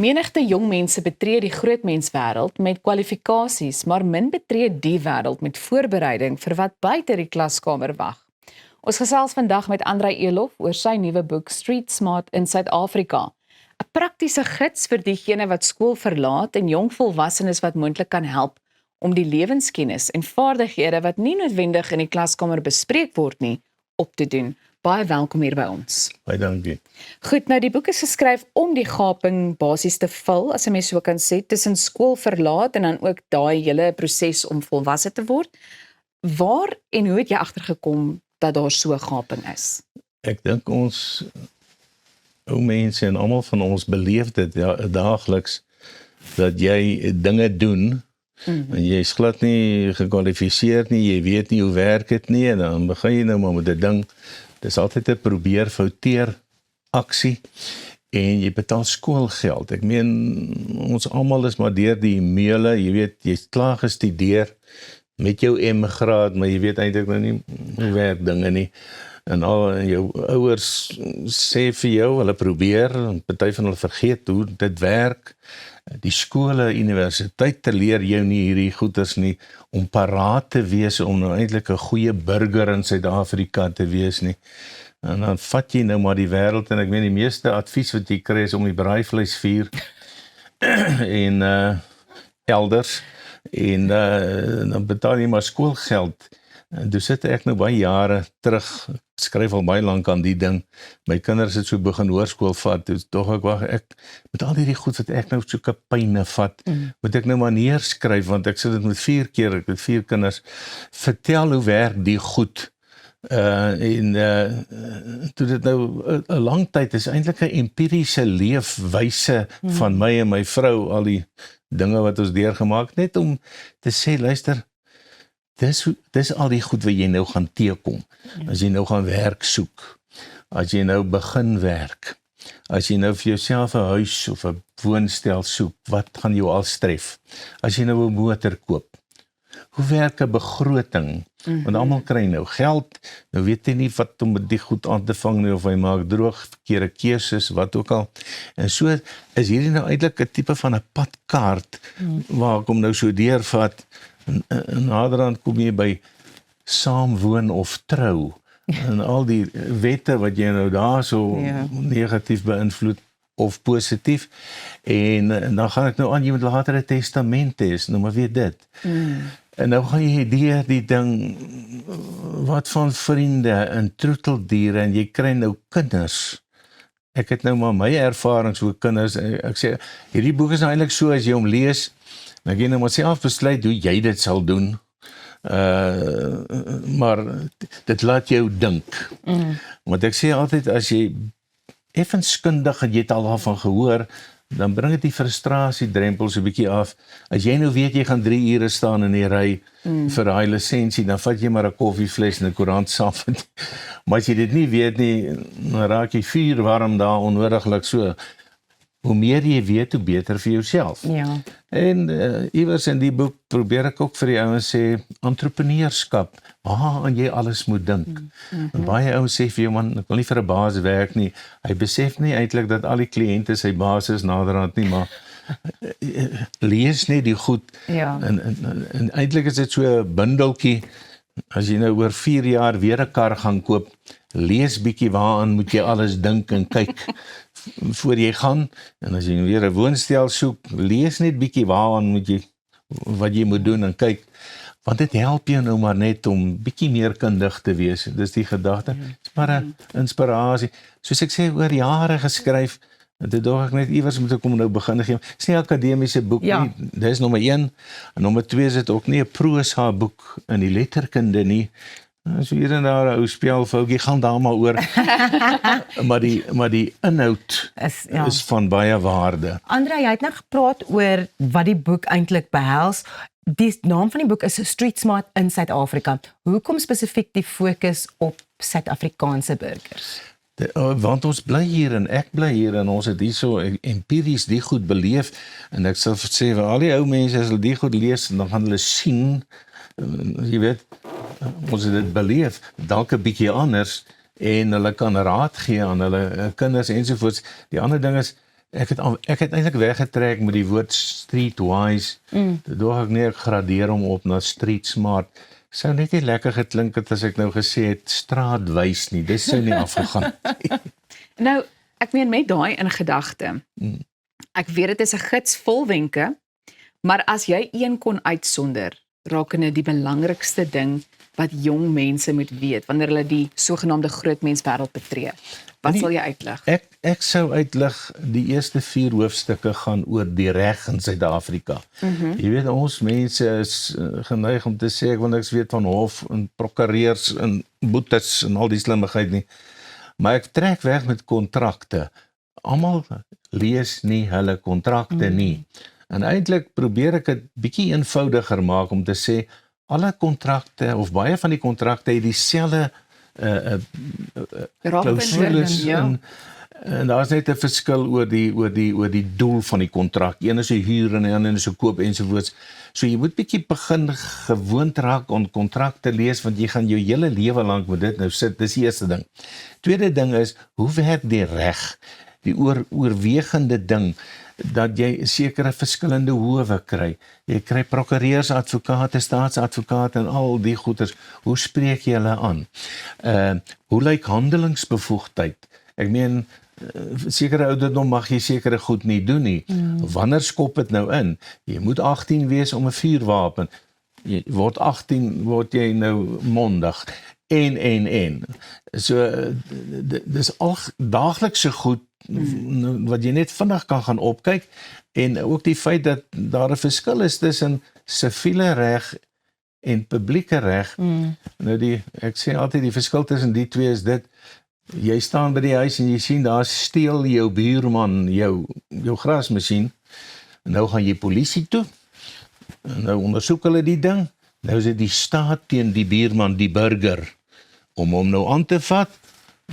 Menigte jong mense betree die grootmenswêreld met kwalifikasies, maar min betree die wêreld met voorbereiding vir wat buite die klaskamer wag. Ons gesels vandag met Andrei Elof oor sy nuwe boek Street Smart in Suid-Afrika. 'n Praktiese gids vir diegene wat skool verlaat en jong volwassenes wat moontlik kan help om die lewenskennis en vaardighede wat nie noodwendig in die klaskamer bespreek word nie, op te doen. Baie welkom hier by ons. Baie dankie. Goed, nou die boek is geskryf om die gaping basies te vul, as 'n mens so kan sê, tussen skool verlaat en dan ook daai hele proses om volwasse te word. Waar en hoe het jy agtergekom dat daar so 'n gaping is? Ek dink ons ou mense en almal van ons beleef dit daagliks, dat jy dinge doen, en jy is glad nie gekwalifiseer nie, jy weet nie hoe werk dit nie, en dan begin jy nou maar met 'n ding. Dis altyd 'n probeer fouteer aksie en jy betaal skoolgeld. Ek meen, ons almal is maar deur die meule, jy weet, jy's klaar gestudeer met jou M-graad, maar jy weet eintlik nou nie hoe werk dinge nie. En al jou ouers sê vir jou, hulle probeer, en party van hulle vergeet hoe dit werk. Die skole, universiteit te leer jou nie hierdie goeters nie, om paraat te wees, om nou eintlik 'n goeie burger in Suid-Afrika te wees nie. En dan vat jy nou maar die wêreld, en ek meen die meeste advies wat jy kry is om die braaivleisvuur en elders, en dan betaal jy maar skoolgeld. En toe sit ek nou baie jare terug, skryf al baie lank aan die ding, my kinders het so begin hoërskool vat, dus tog ek met al die goed wat ek nou soeke pyne vat, moet ek nou maar neerskryf, want ek sit dit met 4 keer, ek het 4 kinders, vertel hoe werk die goed, toe dit nou 'n lang tyd is, eintlik 'n empiriese leefwyse van my en my vrou, al die dinge wat ons deurgemaak, net om te sê, luister, dis al die goed wat jy nou gaan teekom, as jy nou gaan werk soek, as jy nou begin werk, as jy nou vir jouself 'n huis of 'n woonstel soek, wat gaan jou al stref, as jy nou 'n motor koop, hoe werk 'n begroting, want almal kry nou geld, nou weet jy nie wat om met die goed aan te vang nie, of hy maak droog, verkeerde keuses, wat ook al, en so is hierdie nou eintlik 'n tipe van 'n padkaart, waar ek hom nou so deurvat, en naderhand kom jy by saamwoon of trou, en al die wette wat jy nou daar so negatief beïnvloed, of positief, en dan gaan ek nou aan, jy moet later 'n testament hê, nou maar weet dit. En nou gaan jy deur die ding, wat van vriende en troeteldiere, en jy kry nou kinders. Ek het nou maar my ervarings oor kinders, ek sê, hierdie boek is nou eintlik so, as jy hom lees, dan jy nou maar self besluit hoe jy dit sal doen, maar dit laat jou dink. Want ek sê altyd, as jy effenskundig en jy het al daarvan gehoor, dan bring dit die frustrasiedrempel so 'n bietjie af. As jy nou weet jy gaan 3 ure staan in die ry vir daai lisensie, dan vat jy maar 'n koffiefles en 'n koerant saam. Maar as jy dit nie weet nie, dan raak jy vuur warm daar onnodiglik so. Hoe meer jy weet, hoe beter vir jouself. Ja. En iewers in die boek probeer ek ook vir die ouens sê, entrepreneurskap, waaraan jy alles moet dink. En baie ouens sê vir jou, man, ek wil nie vir 'n baas werk nie. Hy besef nie eintlik dat al die kliënte sy baas is naderhand nie, maar lees net die goed. En eintlik is dit so 'n bundeltjie, as jy nou oor 4 jaar weer 'n kar gaan koop, lees bietjie waaraan moet jy alles dink en kyk voor jy gaan, en as jy weer 'n woonstel soek, lees net bietjie waaraan moet jy, wat jy moet doen en kyk, want dit help jou nou maar net om bietjie meer kundig te wees, dis die gedagte, dis maar 'n inspirasie, soos ek sê, oor jare geskryf, en toe dog ek net iewers moet ek hom nou begin gee, dis nie 'n akademiese boek nie, dis nommer 1, en nommer 2 is dit ook nie 'n prosa boek in die letterkunde nie, so hier en daar 'n ou spelfoutjie, gaan daar maar oor, maar die inhoud is van baie waarde. Andrei, jy het nou gepraat oor wat die boek eintlik behels. Die naam van die boek is Street Smart in Suid-Afrika. Hoekom spesifiek die fokus op Suid-Afrikaanse burgers? Want ons bly hier en ek bly hier en ons het hier so empiries die goed beleef en ek sal sê vir al die ou mense as hulle die goed lees dan gaan hulle sien, jy weet, ons het dit beleef, dalk 'n bietjie anders en hulle kan raad gee aan hulle kinders ensovoorts. Die ander ding is, ek het eintlik weggetrek met die woord streetwise. Daardoor ek nie ek gradeer hom op na street smart. Sou net nie lekker geklink het as ek nou gesê het straatwys nie. Dis sou nie afgegaan. Nou, ek meen met daai in gedagte. Ek weet dit is 'n gids vol wenke, maar as jy een kon uitsonder, rakende die belangrikste ding wat jong mense moet weet wanneer hulle die sogenaamde grootmenswêreld betree. Wat sal jy uitlig? Ek sou uitlig, die eerste 4 hoofstukke gaan oor die reg in Suid-Afrika. Jy weet, ons mense is geneig om te sê, ek wil niks weet van hof en prokureurs en boetes en al die slimmigheid nie. Maar ek trek weg met kontrakte. Almal lees nie hulle kontrakte nie. En eintlik probeer ek dit bietjie eenvoudiger maak om te sê, alle kontrakte of baie van die kontrakte het dieselfde klausules en daar is net 'n verskil oor die doel van die kontrak. Een is 'n huur en die ander is 'n koop ensovoorts. So jy moet bietjie begin gewoond raak om kontrakte lees, want jy gaan jou hele lewe lank met dit nou sit. Dis die eerste ding. Tweede ding is, hoe werk die reg? Die oorwegende ding dat jy sekere verskillende howe kry. Jy kry prokureurs, advokate, staatsadvokate en al die goeters. Hoe spreek jy hulle aan? Hoe lyk handelingsbevoegdheid? Ek meen, sekere ouderdom mag jy sekere goed nie doen nie. Wanneer skop dit nou in? Jy moet 18 wees om 'n vuurwapen. Jy word 18, word jy nou mondig. En. So, dis al daaglikse goed wat jy net vinnig kan gaan opkyk, en ook die feit dat daar 'n verskil is tussen siviele reg en publieke reg. Nou ek sê altyd die verskil tussen die twee is dit, jy staan by die huis en jy sien daar steel jou buurman jou grasmasjien, nou gaan jy polisie toe, en nou ondersoek hulle die ding, nou is dit die staat teen die buurman, die burger, om hom nou aan te vat,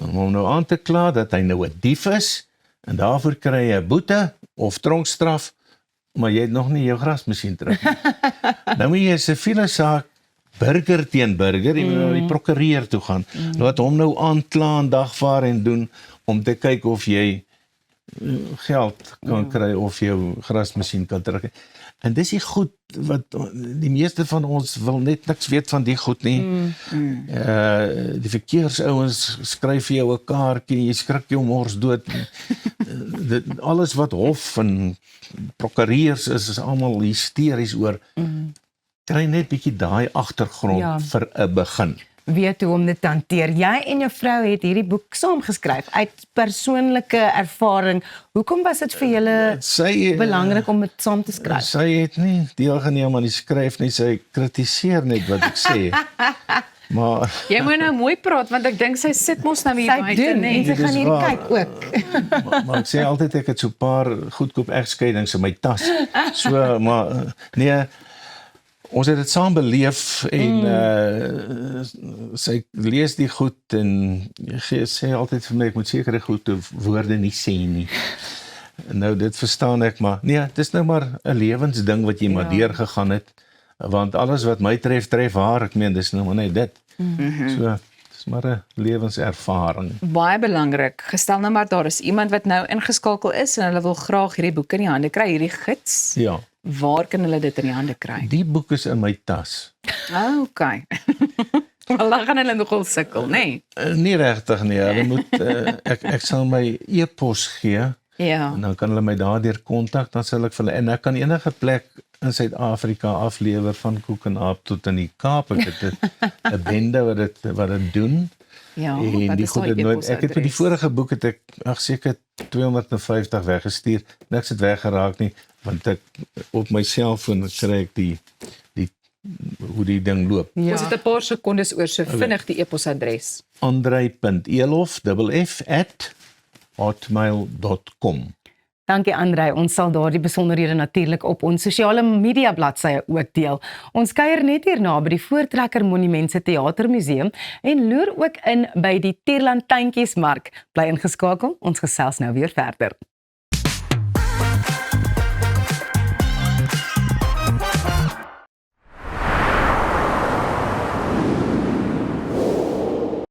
om hom nou aan te kla dat hy nou 'n dief is, en daarvoor kry jy 'n boete of tronkstraf, maar jy het nog nie jou grasmasjien terug nie. Nou moet jy 'n siviele saak, burger teen burger, jy moet na die prokureur toe gaan, laat hom nou aankla en dagvaar en doen, om te kyk of jy geld kan kry of jou grasmasjien kan terug. En dis die goed wat die meeste van ons wil net niks weet van die goed nie. Die verkeersouens skryf vir jou 'n kaartjie, jy skrik jou mors dood. Alles wat hof en prokureurs is almal hysteries oor. Kry net bietjie daai agtergrond vir 'n begin. Weet hoe om dit te hanteer. Jy en jou vrou het hierdie boek saamgeskryf uit persoonlike ervaring. Hoekom was dit vir julle belangrik om dit saam te skryf? Sy het nie deelgeneem aan die skryf nie, sy kritiseer net wat ek sê. Maar jy moet nou mooi praat, want ek dink sy sit mos nou hier buite, en sy gaan hier kyk ook. maar ek sê altyd ek het so 'n paar goedkoop egskeidings in my tas. So, maar nee, ons het dit saam beleef en sy lees die goed en sê altyd vir my, ek moet sekere goede woorde nie sê nie. Nou dit verstaan ek, maar nee, dit is nou maar 'n lewensding wat jy maar deurgegaan het, want alles wat my tref haar, ek meen dis nou maar net dit. So, dis maar 'n lewenservaring. Baie belangrik. Gestel nou maar daar is iemand wat nou ingeskakel is en hulle wil graag hierdie boek in die hande kry, hierdie gids. Ja. Waar kan hulle dit in die hande kry? Die boek is in my tas. Okay. Maar dan gaan hulle nogal sukkel, nee? Nie regtig nie. Hulle moet ek sal my e-pos gee. Ja. En dan kan hulle my daardeur kontak, dan sal ek vir hulle, en ek kan enige plek in Suid-Afrika aflewer, van Koekenaap tot in die Kaap. Ek het 'n bende wat dit doen. Ja, en die goed het nooit, ek het met die vorige boek het ek seker 250 weggestuur, niks het weggeraak nie, want ek op my selfoon kry ek die hoe die ding loop. Ons het 'n paar sekondes oor, so vinnig die e-posadres. Andrei.elof@hotmail.com. Dankie Andrei, ons sal daardie besonderhede natuurlik op ons sosiale media bladsye ook deel. Ons kuier net hierna by die Voortrekker Monument se Theatermuseum en loer ook in by die Tierlantjintjiesmark. Bly ingeskakel, ons gesels nou weer verder.